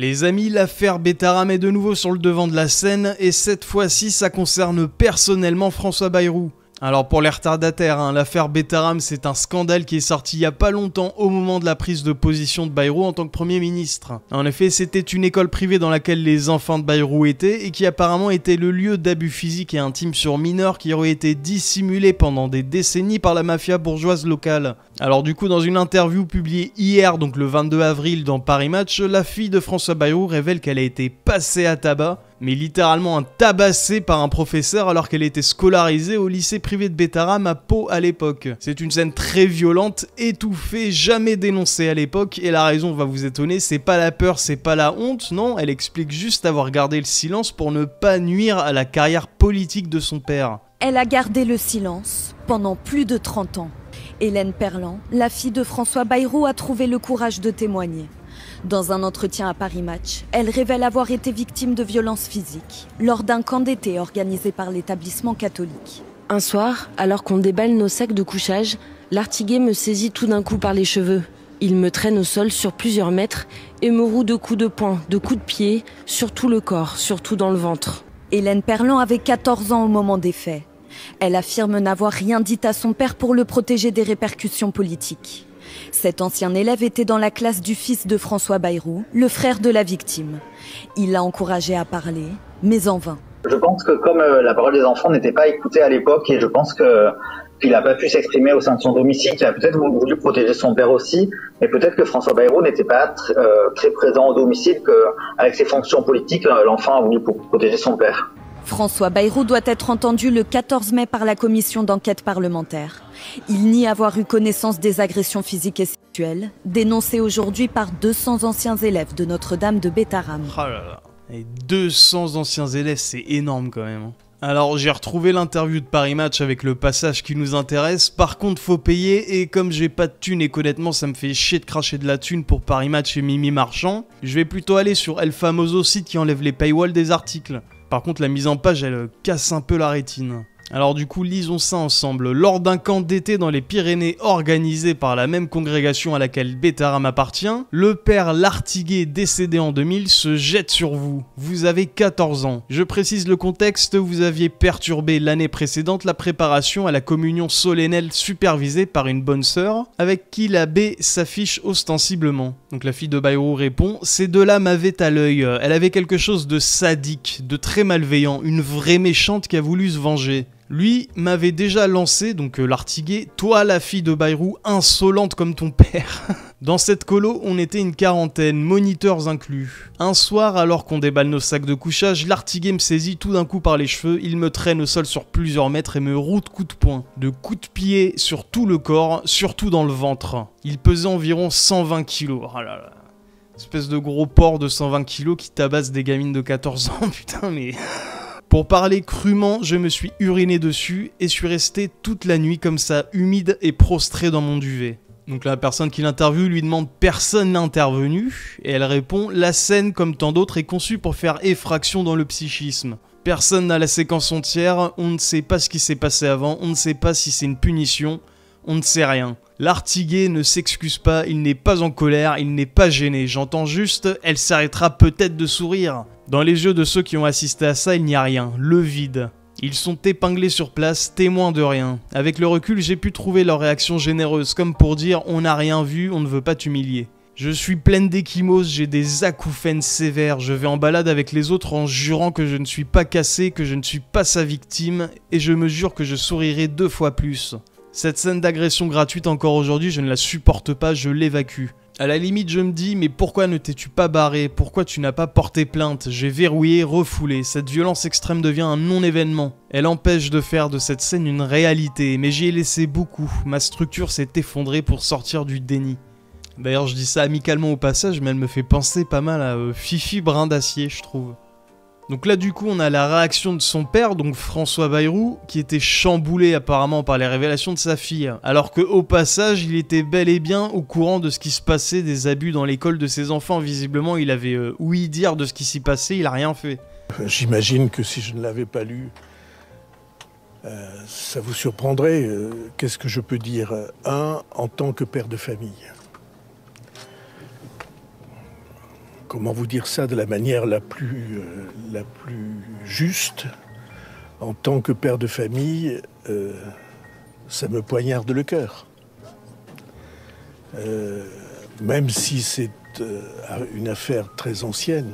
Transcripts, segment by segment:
Les amis, l'affaire Betaram est de nouveau sur le devant de la scène et cette fois-ci ça concerne personnellement François Bayrou. Alors pour les retardataires, l'affaire Betaram c'est un scandale qui est sorti il y a pas longtemps au moment de la prise de position de Bayrou en tant que Premier ministre. En effet, c'était une école privée dans laquelle les enfants de Bayrou étaient et qui apparemment était le lieu d'abus physiques et intimes sur mineurs qui auraient été dissimulés pendant des décennies par la mafia bourgeoise locale. Alors du coup, dans une interview publiée hier, donc le 22 avril dans Paris Match, la fille de François Bayrou révèle qu'elle a été passée à tabac, mais littéralement tabassée par un professeur alors qu'elle était scolarisée au lycée privé de Betaram à Pau à l'époque. C'est une scène très violente, étouffée, jamais dénoncée à l'époque, et la raison va vous étonner, c'est pas la peur, c'est pas la honte, non, elle explique juste avoir gardé le silence pour ne pas nuire à la carrière politique de son père. Elle a gardé le silence pendant plus de 30 ans. Hélène Perlan, la fille de François Bayrou, a trouvé le courage de témoigner. Dans un entretien à Paris Match, elle révèle avoir été victime de violences physiques lors d'un camp d'été organisé par l'établissement catholique. Un soir, alors qu'on déballe nos sacs de couchage, l'artigué me saisit tout d'un coup par les cheveux. Il me traîne au sol sur plusieurs mètres et me roue de coups de poing, de coups de pied, sur tout le corps, surtout dans le ventre. Hélène Perlan avait 14 ans au moment des faits. Elle affirme n'avoir rien dit à son père pour le protéger des répercussions politiques. Cet ancien élève était dans la classe du fils de François Bayrou, le frère de la victime. Il l'a encouragé à parler, mais en vain. Je pense que comme la parole des enfants n'était pas écoutée à l'époque, et je pense qu'il n'a pas pu s'exprimer au sein de son domicile, qu'il a peut-être voulu protéger son père aussi, mais peut-être que François Bayrou n'était pas très présent au domicile, qu'avec ses fonctions politiques, l'enfant a voulu protéger son père. François Bayrou doit être entendu le 14 mai par la commission d'enquête parlementaire. Il nie avoir eu connaissance des agressions physiques et sexuelles, dénoncées aujourd'hui par 200 anciens élèves de Notre-Dame de Betaram. Oh là là, et 200 anciens élèves, c'est énorme quand même. Alors j'ai retrouvé l'interview de Paris Match avec le passage qui nous intéresse, par contre faut payer et comme j'ai pas de thune et qu'honnêtement ça me fait chier de cracher de la thune pour Paris Match et Mimi Marchand, je vais plutôt aller sur El Famoso, site qui enlève les paywalls des articles. Par contre la mise en page elle casse un peu la rétine. Alors du coup lisons ça ensemble. Lors d'un camp d'été dans les Pyrénées organisé par la même congrégation à laquelle Betaram appartient, le père Lartigué décédé en 2000 se jette sur vous. Vous avez 14 ans. Je précise le contexte, vous aviez perturbé l'année précédente la préparation à la communion solennelle supervisée par une bonne sœur avec qui l'abbé s'affiche ostensiblement. Donc la fille de Bayrou répond « Ces deux-là m'avaient à l'œil. Elle avait quelque chose de sadique, de très malveillant, une vraie méchante qui a voulu se venger. » Lui m'avait déjà lancé, donc l'artigué, toi la fille de Bayrou, insolente comme ton père. Dans cette colo, on était une quarantaine, moniteurs inclus. Un soir, alors qu'on déballe nos sacs de couchage, l'artigué me saisit tout d'un coup par les cheveux, il me traîne au sol sur plusieurs mètres et me roue de coups de poing. De coups de pied sur tout le corps, surtout dans le ventre. Il pesait environ 120 kilos. Oh là là. Espèce de gros porc de 120 kilos qui tabasse des gamines de 14 ans, putain mais... Pour parler crûment, je me suis uriné dessus et suis resté toute la nuit comme ça, humide et prostré dans mon duvet. Donc la personne qui l'interviewe lui demande « Personne n'a intervenu ?» et elle répond « La scène, comme tant d'autres, est conçue pour faire effraction dans le psychisme. Personne n'a la séquence entière, on ne sait pas ce qui s'est passé avant, on ne sait pas si c'est une punition, on ne sait rien. L'artigué ne s'excuse pas, il n'est pas en colère, il n'est pas gêné. J'entends juste « Elle s'arrêtera peut-être de sourire ». Dans les yeux de ceux qui ont assisté à ça, il n'y a rien, le vide. Ils sont épinglés sur place, témoins de rien. Avec le recul, j'ai pu trouver leur réaction généreuse, comme pour dire « on n'a rien vu, on ne veut pas t'humilier ». Je suis pleine d'échymoses, j'ai des acouphènes sévères, je vais en balade avec les autres en jurant que je ne suis pas cassé, que je ne suis pas sa victime, et je me jure que je sourirai 2 fois plus. Cette scène d'agression gratuite encore aujourd'hui, je ne la supporte pas, je l'évacue. À la limite, je me dis, mais pourquoi ne t'es-tu pas barré? Pourquoi tu n'as pas porté plainte? J'ai verrouillé, refoulé. Cette violence extrême devient un non-événement. Elle empêche de faire de cette scène une réalité, mais j'y ai laissé beaucoup. Ma structure s'est effondrée pour sortir du déni. D'ailleurs, je dis ça amicalement au passage, mais elle me fait penser pas mal à Fifi Brin d'Acier, je trouve. Donc là du coup on a la réaction de son père, donc François Bayrou, qui était chamboulé apparemment par les révélations de sa fille, alors qu'au passage il était bel et bien au courant de ce qui se passait, des abus dans l'école de ses enfants. Visiblement il avait ouï dire de ce qui s'y passait, il a rien fait. J'imagine que si je ne l'avais pas lu, ça vous surprendrait. Qu'est-ce que je peux dire? En tant que père de famille. comment vous dire ça de la manière la plus juste. En tant que père de famille, ça me poignarde le cœur. Même si c'est une affaire très ancienne,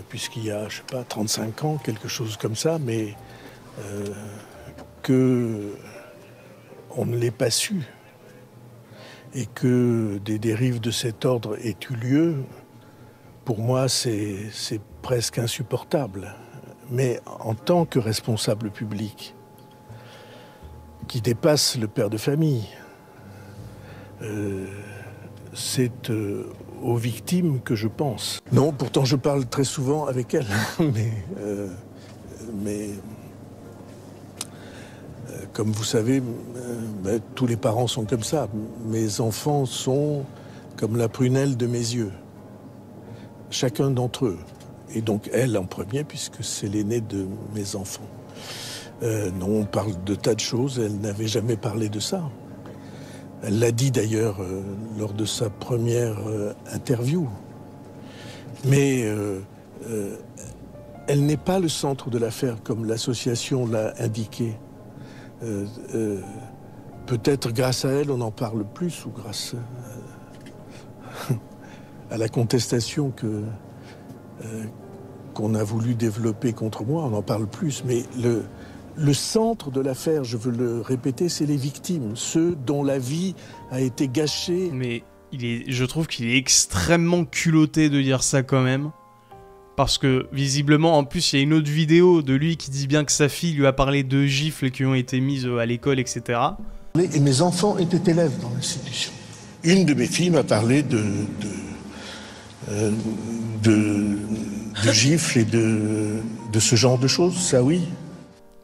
puisqu'il y a, je sais pas, 35 ans, quelque chose comme ça, mais que on ne l'ait pas su et que des dérives de cet ordre aient eu lieu, pour moi, c'est presque insupportable. Mais en tant que responsable public, qui dépasse le père de famille, c'est aux victimes que je pense. Non, pourtant je parle très souvent avec elles, mais comme vous savez, tous les parents sont comme ça. Mes enfants sont comme la prunelle de mes yeux, chacun d'entre eux. Et donc elle en premier, puisque c'est l'aîné de mes enfants. Non, on parle de tas de choses, elle n'avait jamais parlé de ça. Elle l'a dit d'ailleurs lors de sa première interview. Mais elle n'est pas le centre de l'affaire, comme l'association l'a indiqué. Peut-être grâce à elle, on en parle plus, ou grâce à la contestation qu'on a voulu développer contre moi, on en parle plus. Mais le centre de l'affaire, je veux le répéter, c'est les victimes, ceux dont la vie a été gâchée. Mais je trouve qu'il est extrêmement culotté de dire ça quand même. Parce que, visiblement, en plus, il y a une autre vidéo de lui qui dit bien que sa fille lui a parlé de gifles qui ont été mises à l'école, etc. Et mes enfants étaient élèves dans l'institution. Une de mes filles m'a parlé de gifles et de ce genre de choses, ça oui.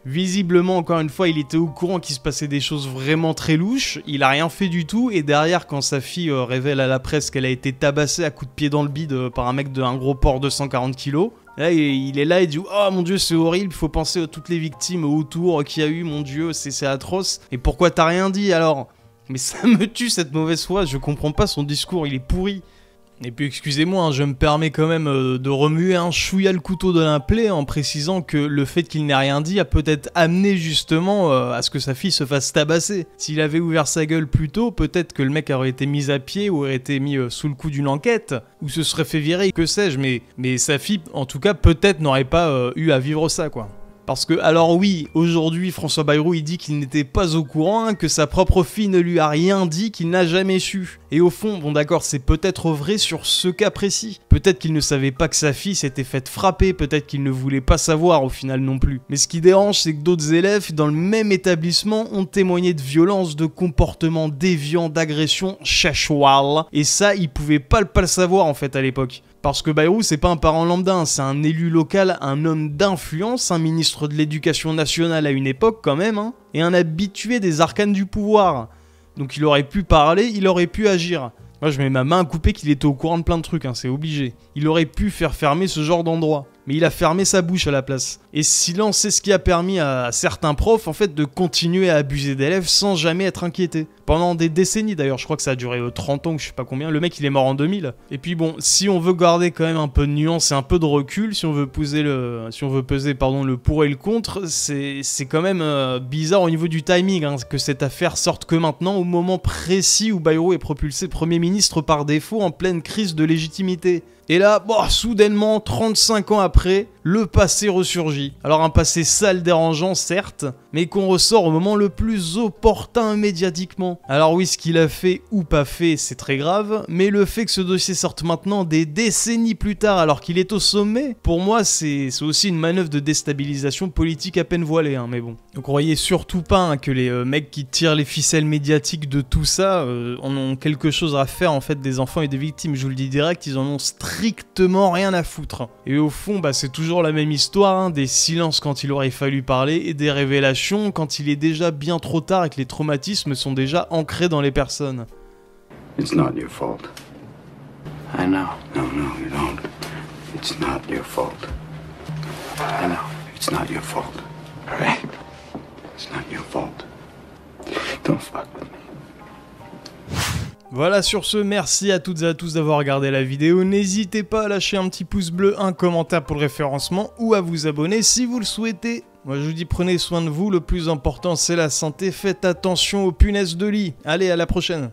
Visiblement, encore une fois, il était au courant qu'il se passait des choses vraiment très louches, il a rien fait du tout, et derrière, quand sa fille révèle à la presse qu'elle a été tabassée à coups de pied dans le bide par un mec d'un gros porc de 140 kilos, là, il est là et dit « Oh mon dieu, c'est horrible, il faut penser à toutes les victimes autour qu'il y a eu, mon dieu, c'est atroce, et pourquoi t'as rien dit alors ?» Mais ça me tue cette mauvaise foi, je comprends pas son discours, il est pourri. Et puis excusez-moi, hein, je me permets quand même de remuer un chouïa le couteau de la plaie en précisant que le fait qu'il n'ait rien dit a peut-être amené justement à ce que sa fille se fasse tabasser. S'il avait ouvert sa gueule plus tôt, peut-être que le mec aurait été mis à pied ou aurait été mis sous le coup d'une enquête, ou se serait fait virer, que sais-je, mais sa fille, en tout cas, peut-être n'aurait pas eu à vivre ça, quoi. Parce que, alors oui, aujourd'hui, François Bayrou, il dit qu'il n'était pas au courant, hein, que sa propre fille ne lui a rien dit, qu'il n'a jamais su. Et au fond, bon d'accord, c'est peut-être vrai sur ce cas précis. Peut-être qu'il ne savait pas que sa fille s'était faite frapper, peut-être qu'il ne voulait pas savoir au final non plus. Mais ce qui dérange, c'est que d'autres élèves dans le même établissement ont témoigné de violences, de comportements déviants, d'agressions chachoual. Et ça, ils pouvaient pas le savoir en fait à l'époque. Parce que Bayrou, c'est pas un parent lambda, hein, c'est un élu local, un homme d'influence, un ministre de l'éducation nationale à une époque quand même, hein, et un habitué des arcanes du pouvoir. Donc il aurait pu parler, il aurait pu agir. Moi je mets ma main à couper qu'il était au courant de plein de trucs, hein, c'est obligé. Il aurait pu faire fermer ce genre d'endroit. Mais il a fermé sa bouche à la place. Et ce silence, c'est ce qui a permis à certains profs, en fait, de continuer à abuser d'élèves sans jamais être inquiétés. Pendant des décennies, d'ailleurs, je crois que ça a duré 30 ans ou je sais pas combien. Le mec, il est mort en 2000. Et puis bon, si on veut garder quand même un peu de nuance et un peu de recul, si on veut peser le pour et le contre, c'est quand même bizarre au niveau du timing, hein, que cette affaire sorte que maintenant, au moment précis où Bayrou est propulsé Premier ministre par défaut en pleine crise de légitimité. Et là, bon, soudainement, 35 ans après, le passé ressurgit. Alors un passé sale, dérangeant, certes, mais qu'on ressort au moment le plus opportun médiatiquement. Alors oui, ce qu'il a fait ou pas fait, c'est très grave, mais le fait que ce dossier sorte maintenant des décennies plus tard alors qu'il est au sommet, pour moi, c'est aussi une manœuvre de déstabilisation politique à peine voilée, hein, mais bon. Donc croyez surtout pas hein, que les mecs qui tirent les ficelles médiatiques de tout ça en ont quelque chose à faire en fait des enfants et des victimes. Je vous le dis direct, ils en ont strictement rien à foutre. Et au fond, bah, c'est toujours la même histoire, hein, des silences quand il aurait fallu parler et des révélations quand il est déjà bien trop tard et que les traumatismes sont déjà ancrés dans les personnes. It's not your fault. I know. No, you don't. It's not your fault. I know. It's not your fault. All right? It's not your fault. Don't fuck with me. Voilà, sur ce, merci à toutes et à tous d'avoir regardé la vidéo. N'hésitez pas à lâcher un petit pouce bleu, un commentaire pour le référencement ou à vous abonner si vous le souhaitez. Moi je vous dis prenez soin de vous, le plus important c'est la santé, faites attention aux punaises de lit. Allez, à la prochaine.